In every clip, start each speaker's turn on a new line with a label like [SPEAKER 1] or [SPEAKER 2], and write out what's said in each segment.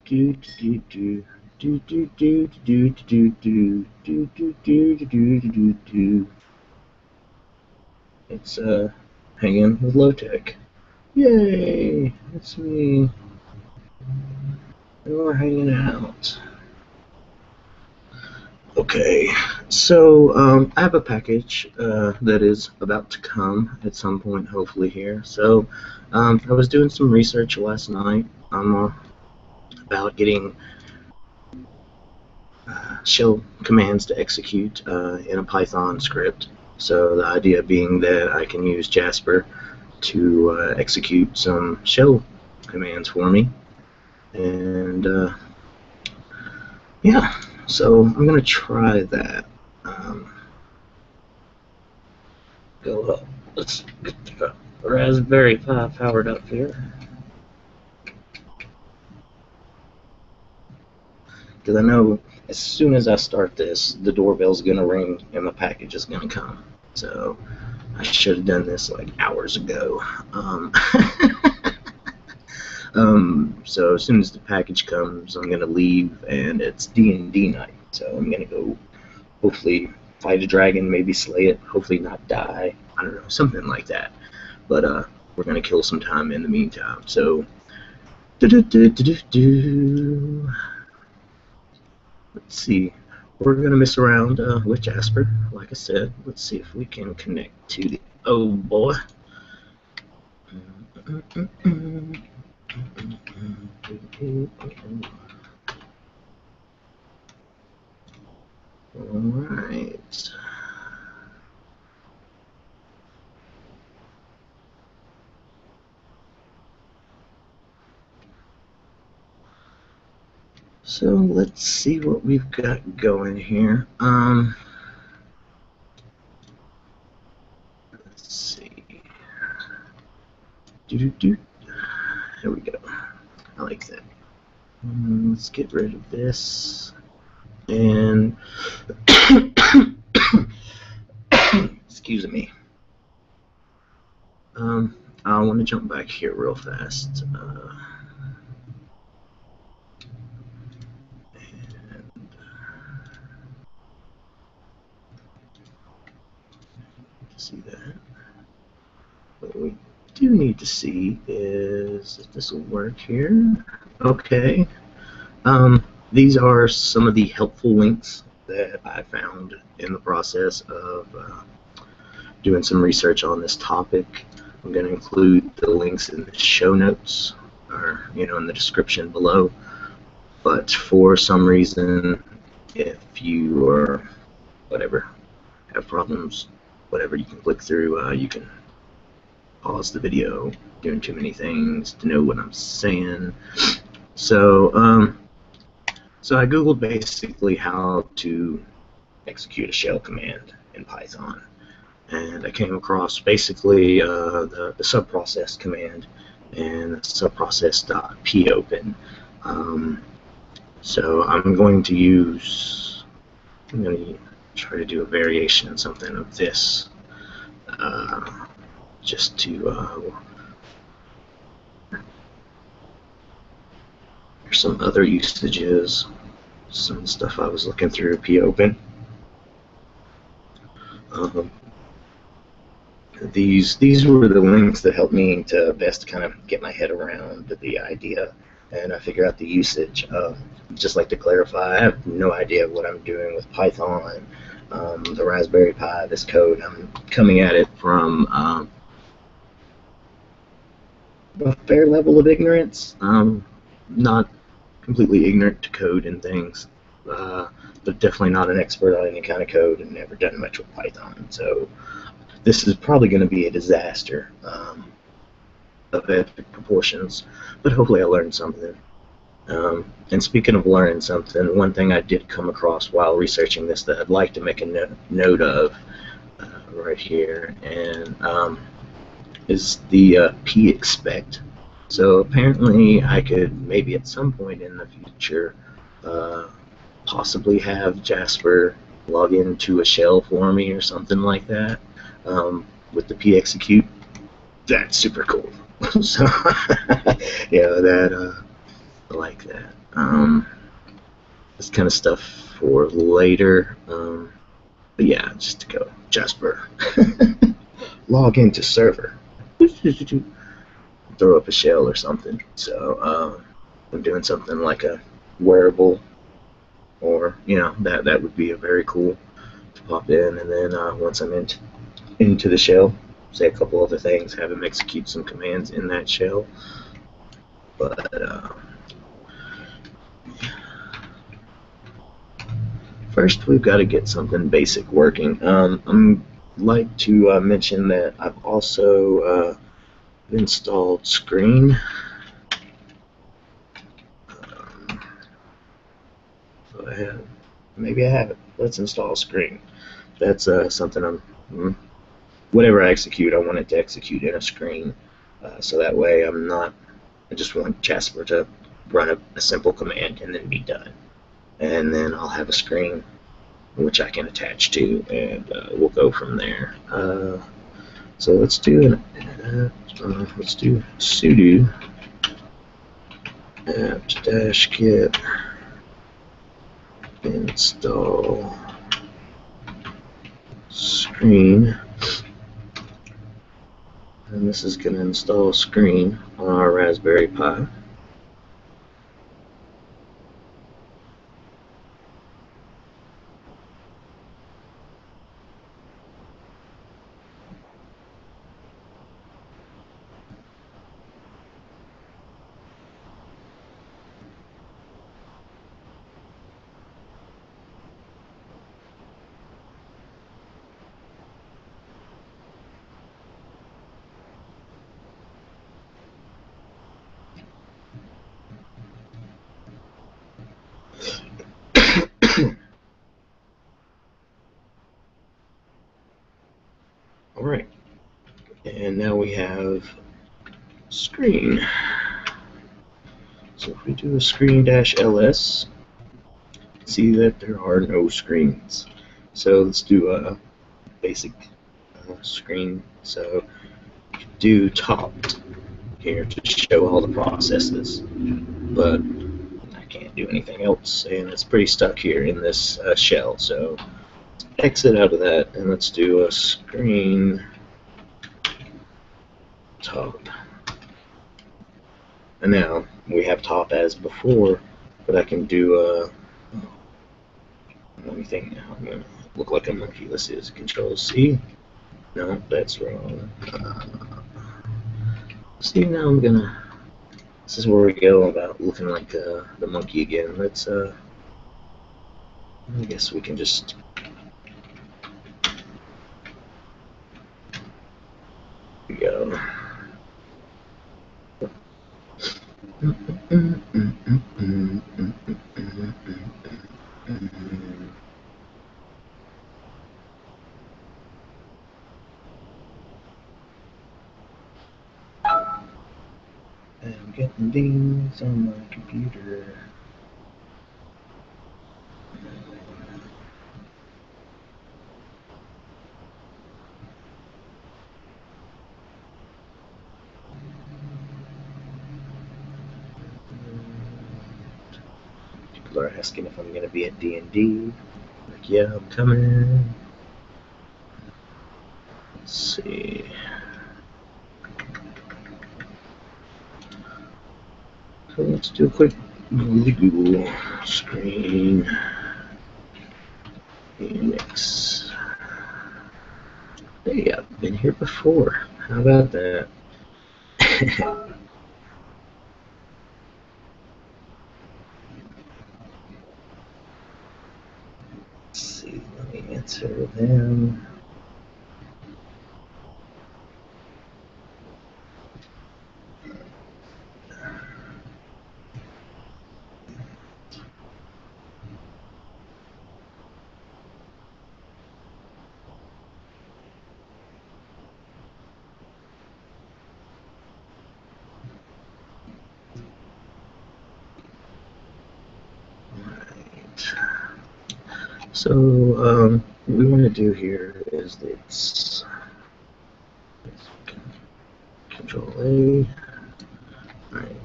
[SPEAKER 1] do do do do do do do do do do do do do do do. It's hanging with low tech. Yay! It's me. We're hanging out. Okay, so I have a package that is about to come at some point, hopefully here. So I was doing some research last night about getting shell commands to execute in a Python script. So the idea being that I can use Jasper to execute some shell commands for me. And yeah, so I'm going to try that. Go up. Let's get the Raspberry Pi powered up here. Because I know as soon as I start this, the doorbell's going to ring and the package is going to come. So I should have done this like hours ago. So as soon as the package comes, I'm going to leave, and it's D&D night. So I'm going to go hopefully fight a dragon, maybe slay it, hopefully not die. I don't know, something like that. But we're going to kill some time in the meantime. So let's see. We're going to mess around with Jasper, like I said. Let's see if we can connect to the... Oh, boy. Alright. So let's see what we've got going here. Let's see. There we go. I like that. Let's get rid of this. And excuse me. I want to jump back here real fast. See that. What we do need to see is if this will work here. Okay. These are some of the helpful links that I found in the process of doing some research on this topic. I'm going to include the links in the show notes, or in the description below. But for some reason, if you or whatever have problems, whatever, you can click through. You can pause the video, doing too many things to know what I'm saying. So, so I googled basically how to execute a shell command in Python, and I came across basically the subprocess command and subprocess.popen. So I'm going to try to do a variation of something of this, just to there's some other usages, some stuff I was looking through popen. These were the links that helped me to best kind of get my head around the idea and I figure out the usage. Just like to clarify, I have no idea what I'm doing with Python, the Raspberry Pi, this code. I'm coming at it from a fair level of ignorance. Not completely ignorant to code and things, but definitely not an expert on any kind of code and never done much with Python. So this is probably going to be a disaster of epic proportions, but hopefully I learned something. And speaking of learning something, one thing I did come across while researching this that I'd like to make a note of right here, and is the p-expect. So apparently I could maybe at some point in the future possibly have Jasper log into a shell for me or something like that with the p-execute. That's super cool. So yeah, that like that. This kind of stuff for later. But yeah, just to go Jasper. Log into server. Throw up a shell or something. So I'm doing something like a wearable, or that would be a very cool to pop in, and then once I'm into the shell, say a couple other things, have him execute some commands in that shell. But first, we've got to get something basic working. I'm like to mention that I've also installed Screen. So maybe I haven't. Let's install Screen. That's something whatever I execute, I want it to execute in a screen. So that way I just want Jasper to run a simple command and then be done. And then I'll have a screen which I can attach to, and we'll go from there. So let's do sudo apt-get install Screen, and this is going to install Screen on our Raspberry Pi. Alright, and now we have Screen. So if we do a screen-ls, see that there are no screens. So let's do a basic screen. So do top here to show all the processes, but I can't do anything else, and it's pretty stuck here in this shell. So exit out of that, and let's do a screen top. And now we have top as before, but I can do let me think now. I'm gonna look like a monkey. Let's see, is Control C? No, that's wrong. See, now I'm gonna. This is where we go about looking like the monkey again. Let's I guess we can just. Here we go. I'm getting dings on my computer. People are asking if I'm going to be at D&D. Like, yeah, I'm coming. Let's see. So let's do a quick Google Screen Unix. Hey, I've been here before. How about that? Let's see, let me answer them. So what we want to do here is let's Control A. All right.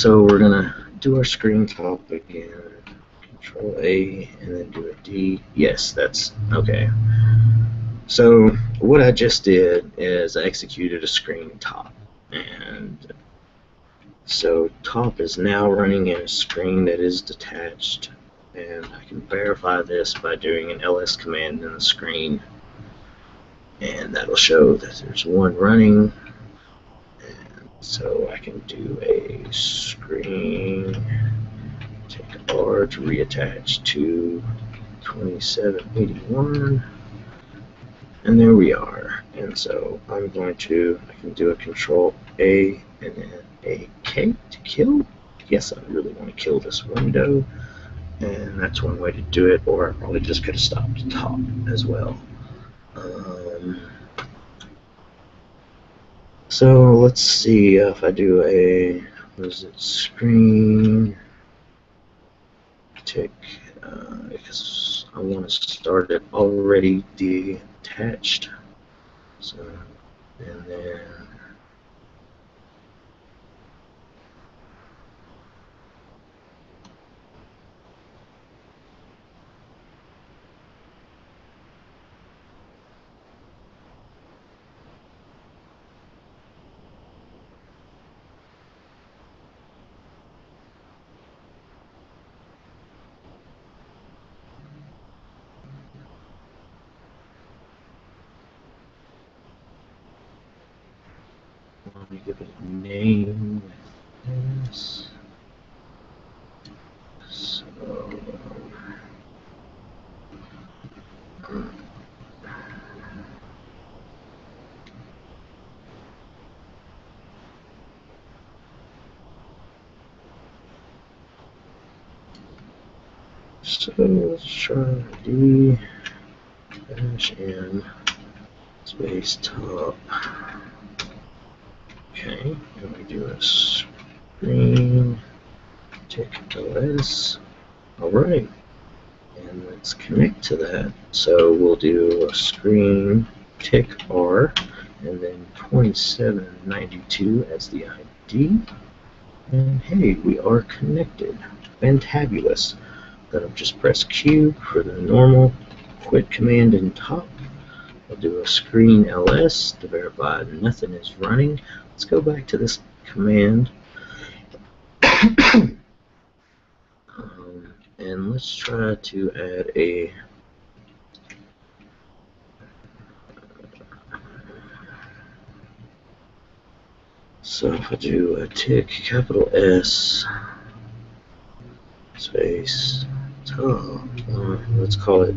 [SPEAKER 1] So we're gonna do our screen top again. Control A and then do a D. Yes, that's okay. So what I just did is I executed a screen top, and so top is now running in a screen that is detached, and I can verify this by doing an ls command in the screen, and that'll show that there's one running. And so I can do a screen, take R to reattach to 2781, and there we are. And so I can do a control A and then a K to kill. Yes, I really want to kill this window, and that's one way to do it, or I probably just could have stopped top as well. So let's see if I do a, screen tick, because I want to start it already detached. So, and then let me give it a name with this. So let's try D dash N space top. Okay, and we do a screen tick OS. Alright, and let's connect to that. So we'll do a screen tick R and then 2792 as the ID. And hey, we are connected. Fantabulous. Then I'll just press Q for the normal quit command in top. I'll do a screen ls to verify nothing is running. Let's go back to this command. And let's try to add a so if I do a tick capital S space top, let's call it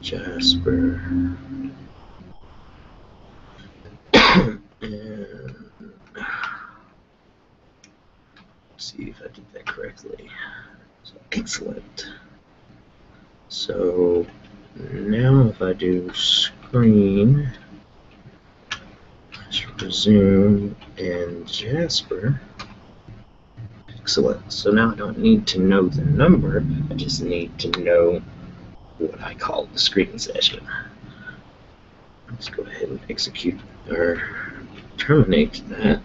[SPEAKER 1] Jasper. And see if I did that correctly. So, excellent. So now if I do screen, resume, and Jasper, excellent. So now I don't need to know the number, I just need to know what I call the screen session. Let's go ahead and execute or terminate that.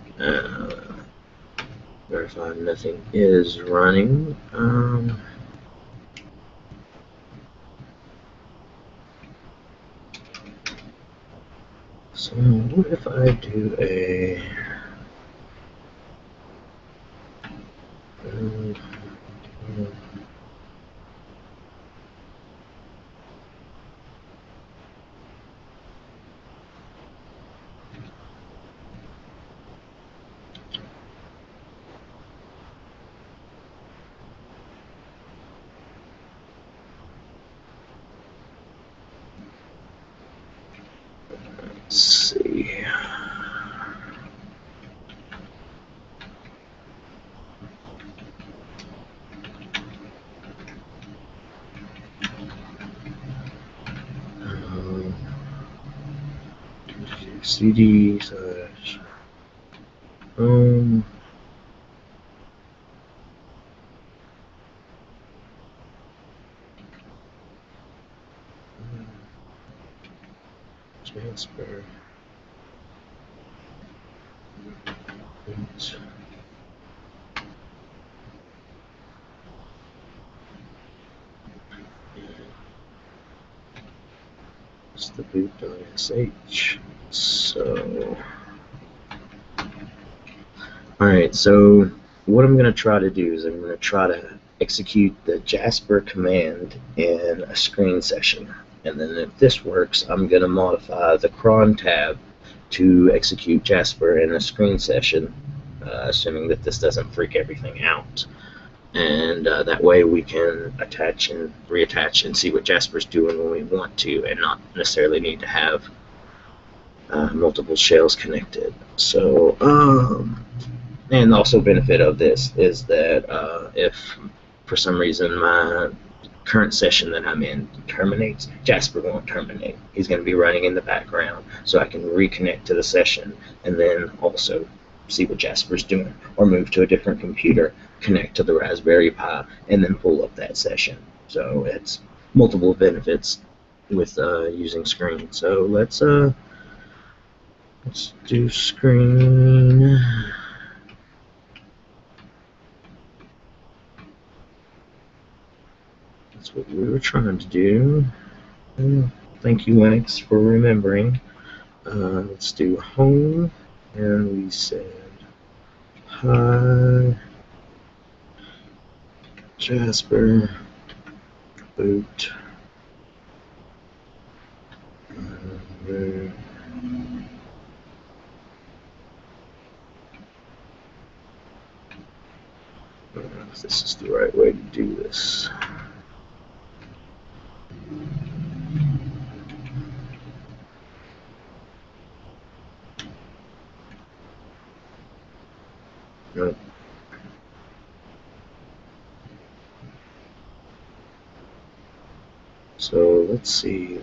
[SPEAKER 1] Verify nothing is running. So what if I do a let's see. CD slash home. Jasper. is the boot.sh. So, alright, so what I'm going to try to do is I'm going to try to execute the Jasper command in a screen session. And then if this works, I'm going to modify the cron tab to execute Jasper in a screen session, assuming that this doesn't freak everything out. And that way we can attach and reattach and see what Jasper's doing when we want to, and not necessarily need to have multiple shells connected. So, and also benefit of this is that if for some reason my current session that I'm in terminates, Jasper won't terminate. He's going to be running in the background, so I can reconnect to the session and then also see what Jasper's doing, or move to a different computer, connect to the Raspberry Pi, and then pull up that session. So it's multiple benefits with using screen. So let's do screen. That's what we were trying to do. Thank you, Linux, for remembering. Let's do home, and we said hi, Jasper, boot, I don't know if this is the right way to do this. Nope. So let's see.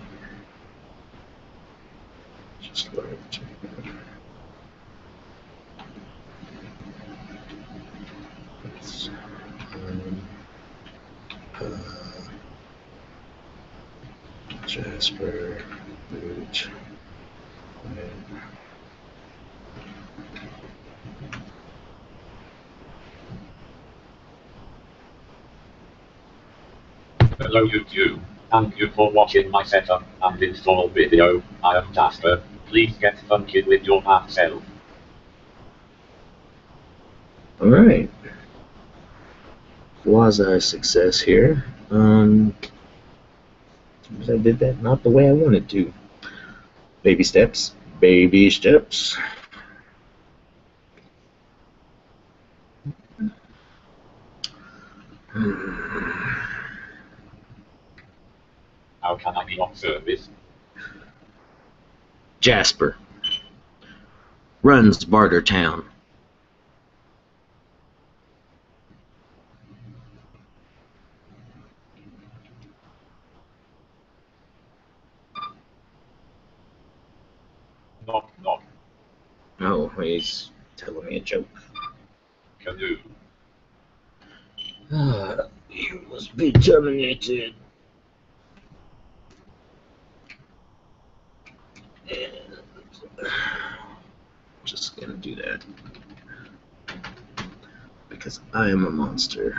[SPEAKER 1] Just like Jasper, boot,
[SPEAKER 2] Hello YouTube. Thank you for watching my setup and install video. I am Jasper. Please get funky with your math self.
[SPEAKER 1] Alright. Quasi success here. I did that not the way I wanted to. Baby steps. Baby steps.
[SPEAKER 2] How can I be of service?
[SPEAKER 1] Jasper runs Bartertown.
[SPEAKER 2] Knock knock.
[SPEAKER 1] Oh, he's telling me a joke.
[SPEAKER 2] Canoe.
[SPEAKER 1] You must be terminated. And just gonna do that because I am a monster.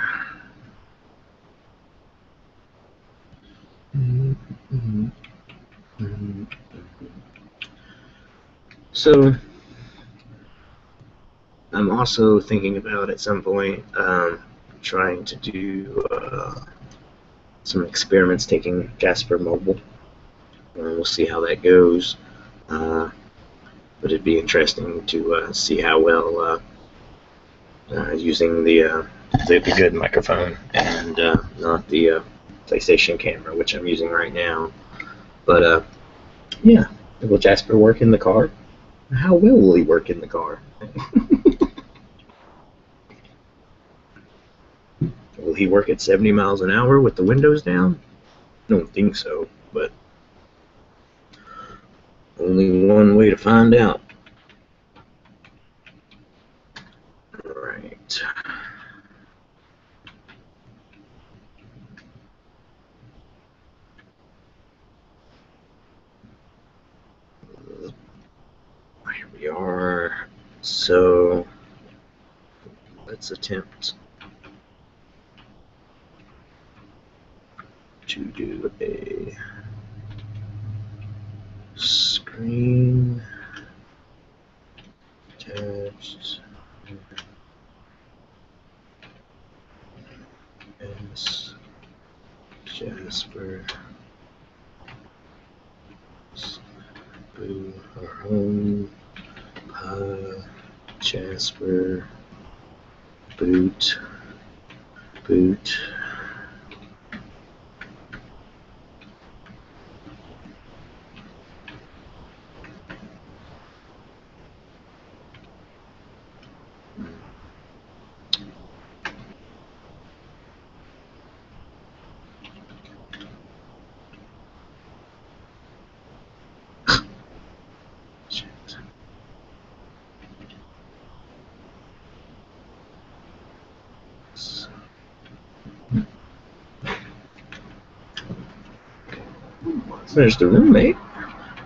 [SPEAKER 1] So I'm also thinking about at some point trying to do some experiments taking Jasper mobile. We'll see how that goes. But it'd be interesting to see how well using the good microphone and not the PlayStation camera, which I'm using right now. But yeah, will Jasper work in the car? How well will he work in the car? Will he work at 70 miles an hour with the windows down? I don't think so, but only one way to find out. Right. Here we are. So let's attempt to do a Screen attached. S Jasper. Boo. Our home. Jasper. Boot. Boot. There's the roommate.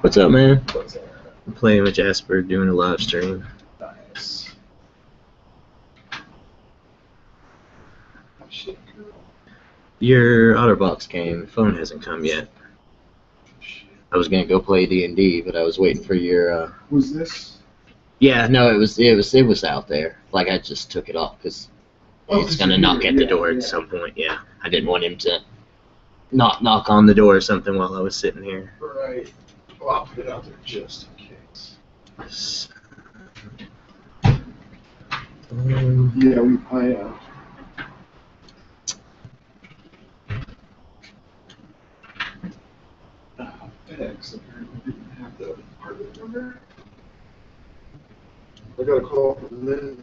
[SPEAKER 1] What's up, man?
[SPEAKER 3] What's that?
[SPEAKER 1] I'm playing with Jasper, doing a live stream.
[SPEAKER 3] Nice. Shit.
[SPEAKER 1] Your OtterBox came. Phone hasn't come yet. I was gonna go play D&D, but I was waiting for your.
[SPEAKER 3] Who's this?
[SPEAKER 1] Yeah, no, it was out there. Like I just took it off because it's gonna knock at the door at some point. Yeah, I didn't want him to not knock on the door or something while I was sitting here.
[SPEAKER 3] Right. Well, I'll put it out there just in case. Yeah, FedEx apparently didn't have the apartment number. I got a call from them.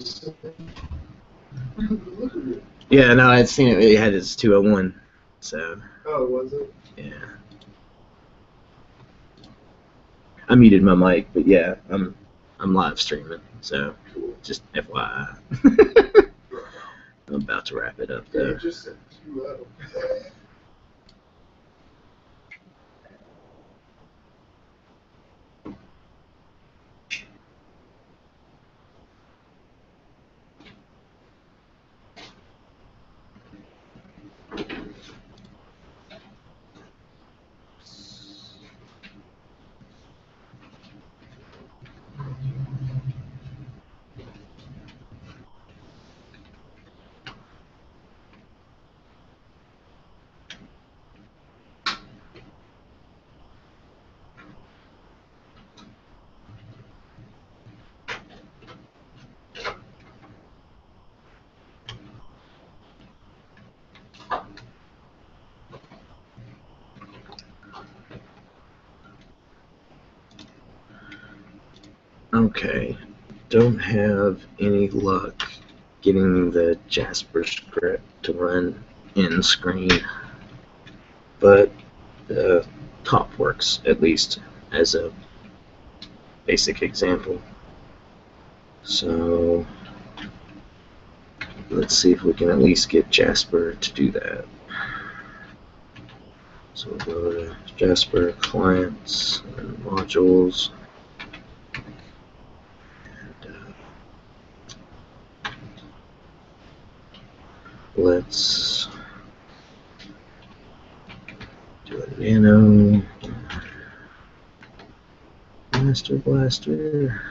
[SPEAKER 3] Look at it.
[SPEAKER 1] Yeah, no, I'd seen it. It had its 201. So.
[SPEAKER 3] Oh, was it?
[SPEAKER 1] Yeah. I muted my mic, but yeah, I'm live streaming, so
[SPEAKER 3] Cool.
[SPEAKER 1] just FYI. I'm about to wrap it up
[SPEAKER 3] Yeah,
[SPEAKER 1] though.
[SPEAKER 3] you just said 2-0.
[SPEAKER 1] Okay, don't have any luck getting the Jasper script to run in screen, but the top works at least as a basic example. So let's see if we can at least get Jasper to do that. So we'll go to Jasper clients and modules. Let's do a nano blaster.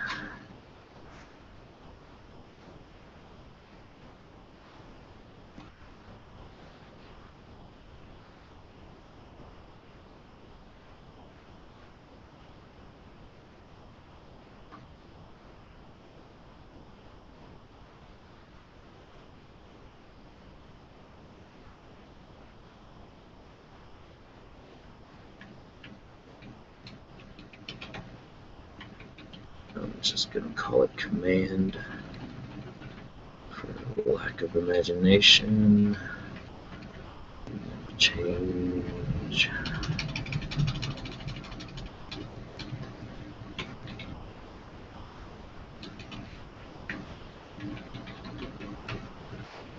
[SPEAKER 1] I'm just going to call it command for lack of imagination. Change.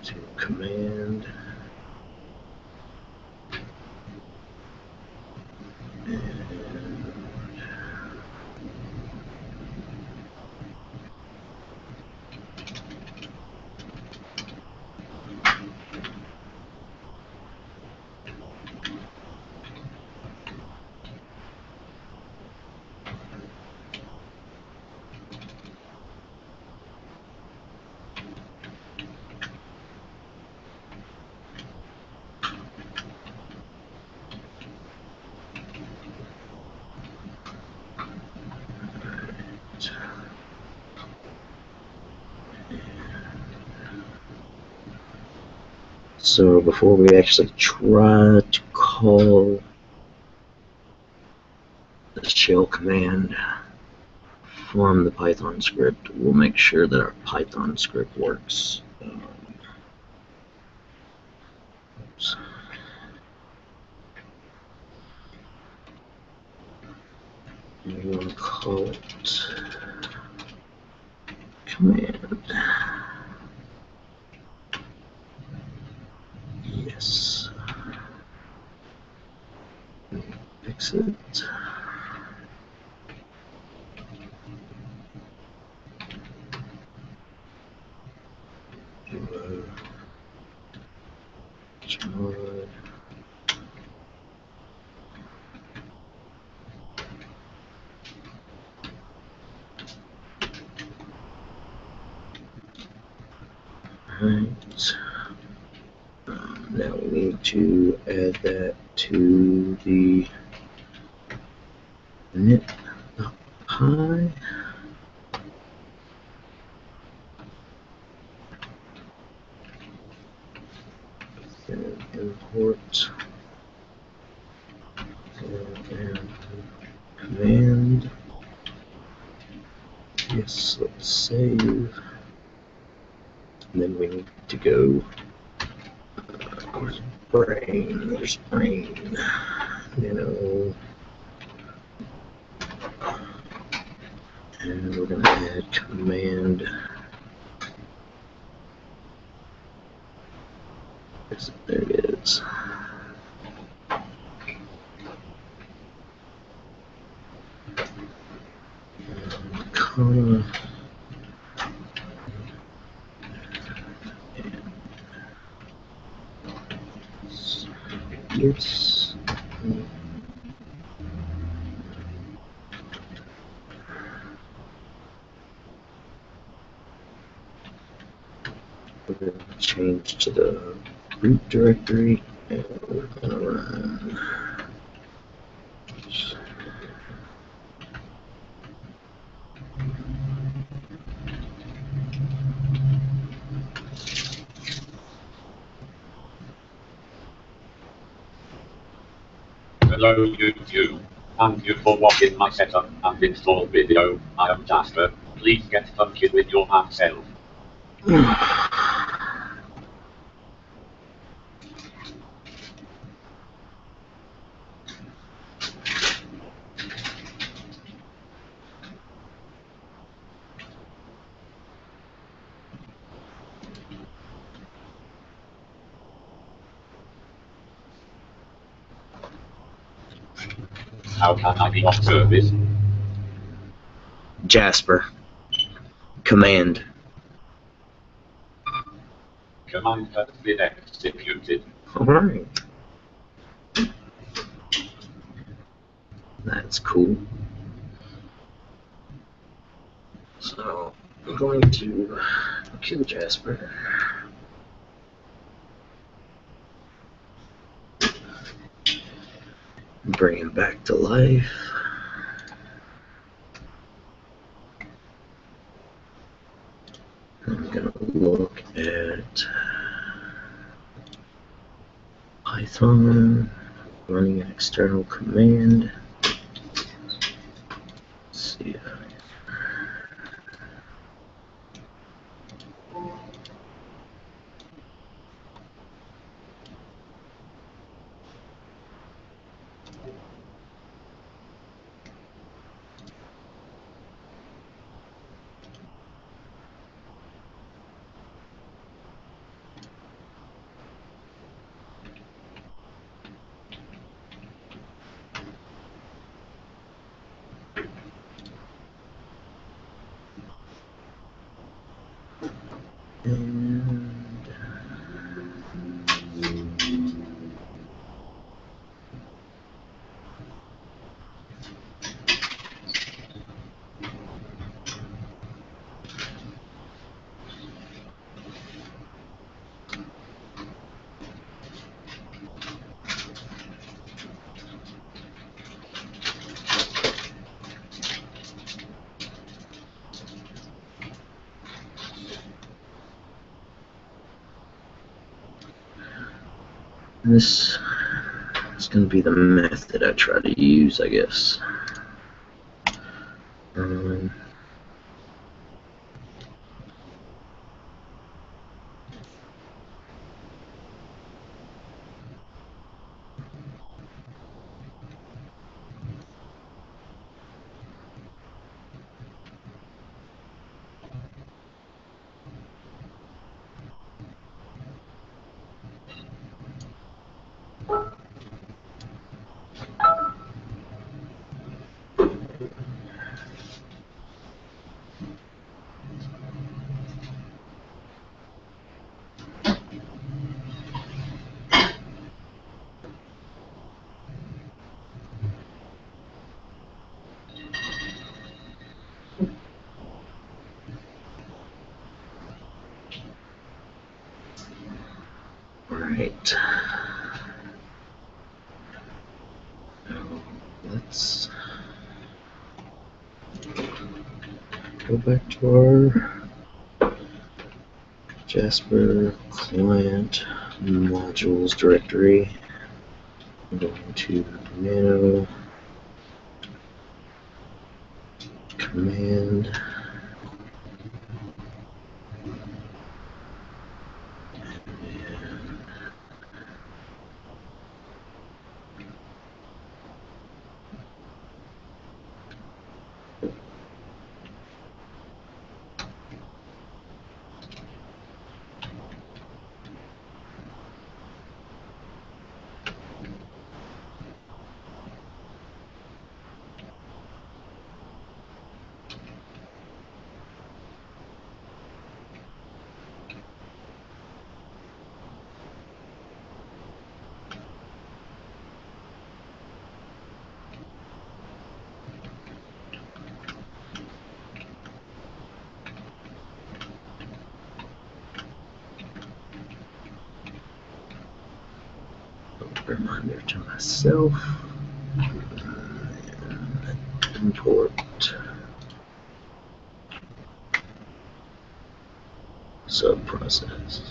[SPEAKER 1] To command. So before we actually try to call the shell command from the Python script, we'll make sure that our Python script works. Oops. We want to call it command. Yes. Fix it. Chmod. Right. Now we need to add that to the init.py. And import and command. Yes, let's save. And then we need to go. Where's brain? There's brain. And we're gonna add command. Yes, there it is. Comma. Yes. We're going to change to the root directory and we're going to run.
[SPEAKER 2] Hello YouTube. Thank you for watching my setup and install video. I am Jasper. Please get funky with your app self. How can I be of service?
[SPEAKER 1] Jasper. Command.
[SPEAKER 2] Command has been executed.
[SPEAKER 1] Alright. That's cool. So I'm going to kill Jasper. Bring him back to life. I'm gonna look at Python, running an external command. Let's see. This is going to be the method I try to use, I guess. Um, Right. Now, let's go back to our Jasper client modules directory. I'm going to nano command reminder to myself and import subprocess.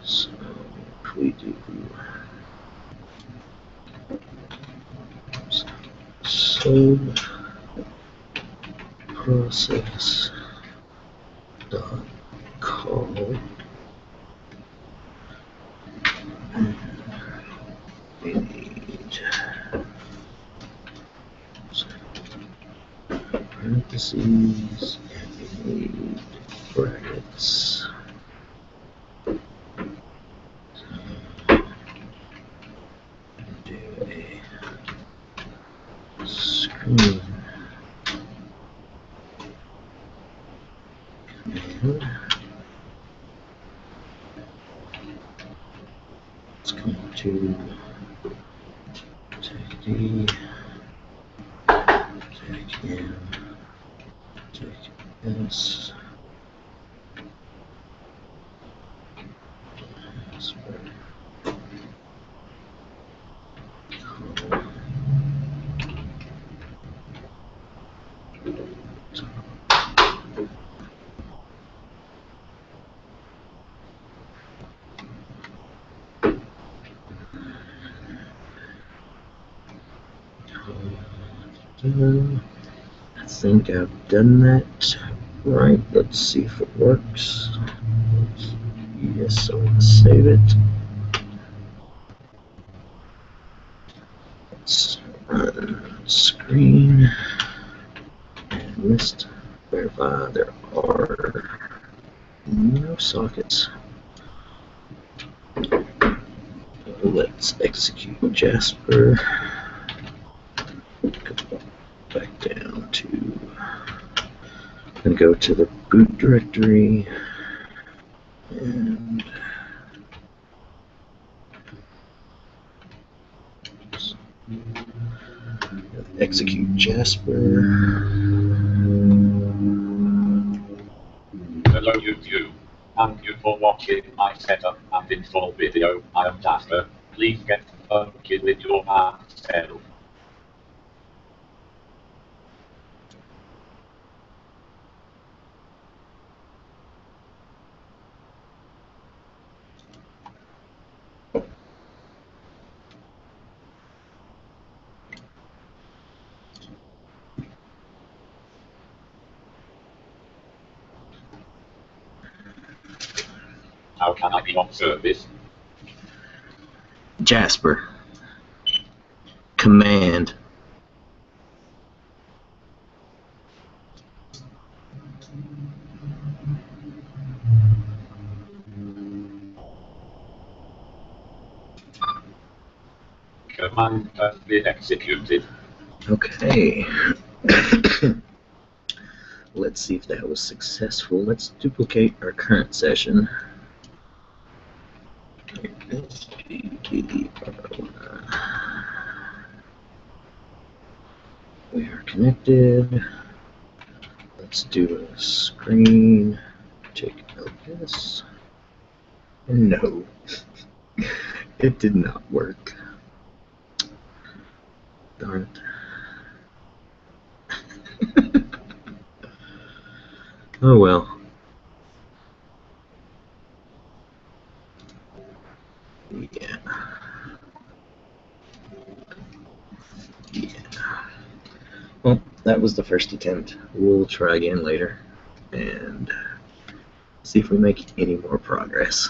[SPEAKER 1] So if we do sub process dot call we need parentheses and we need brackets. Do a screen command. It's going to take D, take M, take S, I think I've done that right. Let's see if it works. Yes, so let's save it. Let's run screen and list. Verify there are no sockets. Let's execute Jasper. Go back down to and go to the boot directory and execute Jasper.
[SPEAKER 2] Hello YouTube. Thank you for watching my setup and install video. I am Jasper. Please get funky with your self. How can I be of service?
[SPEAKER 1] Jasper. Command.
[SPEAKER 2] Command has been executed.
[SPEAKER 1] Okay. Let's see if that was successful. Let's duplicate our current session. We are connected. Let's do a screen. Take out this. No, it did not work. Darn it. Oh well. Yeah. Well, that was the first attempt. We'll try again later and see if we make any more progress.